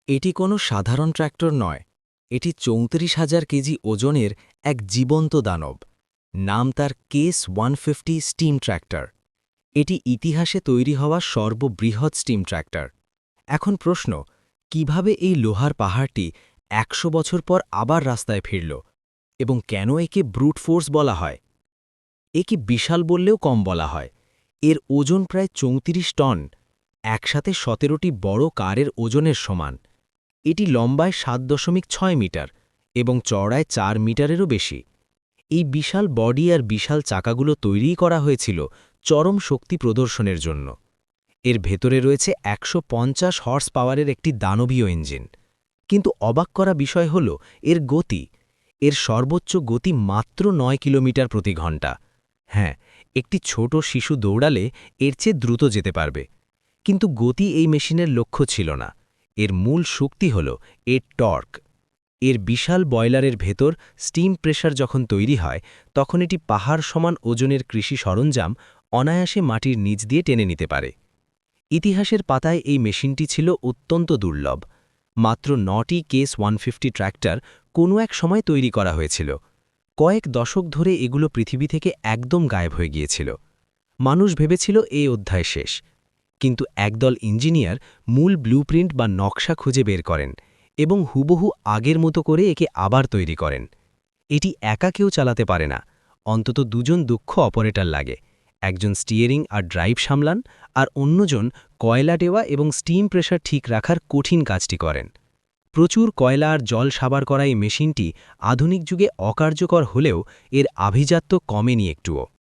এটি কোনো সাধারণ ট্র্যাক্টর নয়, এটি ৩৪,০০০ কেজি ওজনের এক জীবন্ত দানব। নাম তার কেস 150 স্টিম ট্র্যাক্টর। এটি ইতিহাসে তৈরি হওয়া সর্ববৃহৎ স্টিম ট্র্যাক্টর। এখন প্রশ্ন, কিভাবে এই লোহার পাহাড়টি ১০০ বছর পর আবার রাস্তায় ফিরল এবং কেন একে ব্রুট ফোর্স বলা হয়? একে বিশাল বললেও কম বলা হয়। এর ওজন প্রায় ৩৪ টন, একসাথে ১৭টি বড় কারের ওজনের সমান। এটি লম্বায় ৭.৬ মিটার এবং চওড়ায় ৪ মিটারেরও বেশি। এই বিশাল বডি আর বিশাল চাকাগুলো তৈরি করা হয়েছিল চরম শক্তি প্রদর্শনের জন্য। এর ভেতরে রয়েছে ১৫০ হর্স পাওয়ারের একটি দানবীয় ইঞ্জিন। কিন্তু অবাক করা বিষয় হল এর গতি। এর সর্বোচ্চ গতি মাত্র ৯ কিলোমিটার প্রতি ঘন্টা। হ্যাঁ, একটি ছোট শিশু দৌড়ালে এর চেয়ে দ্রুত যেতে পারবে। কিন্তু গতি এই মেশিনের লক্ষ্য ছিল না। এর মূল শক্তি হল এর টর্ক। এর বিশাল বয়লারের ভেতর স্টিম প্রেসার যখন তৈরি হয়, তখন এটি পাহাড় সমান ওজনের কৃষি সরঞ্জাম অনায়াসে মাটির নিচ দিয়ে টেনে নিতে পারে। ইতিহাসের পাতায় এই মেশিনটি ছিল অত্যন্ত দুর্লভ। মাত্র ৯টি কেস 150 ট্র্যাক্টর কোনো এক সময় তৈরি করা হয়েছিল। কয়েক দশক ধরে এগুলো পৃথিবী থেকে একদম গায়েব হয়ে গিয়েছিল। মানুষ ভেবেছিল এই অধ্যায় শেষ। কিন্তু একদল ইঞ্জিনিয়ার মূল ব্লুপ্রিন্ট বা নকশা খুঁজে বের করেন এবং হুবহু আগের মতো করে একে আবার তৈরি করেন। এটি একা কেউ চালাতে পারে না, অন্তত দুজন দক্ষ অপারেটর লাগে। একজন স্টিয়ারিং আর ড্রাইভ সামলান, আর অন্যজন কয়লা দেওয়া এবং স্টিম প্রেসার ঠিক রাখার কঠিন কাজটি করেন। প্রচুর কয়লা আর জল সাবার করা এই মেশিনটি আধুনিক যুগে অকার্যকর হলেও এর আভিজাত্য কমেনি একটুও।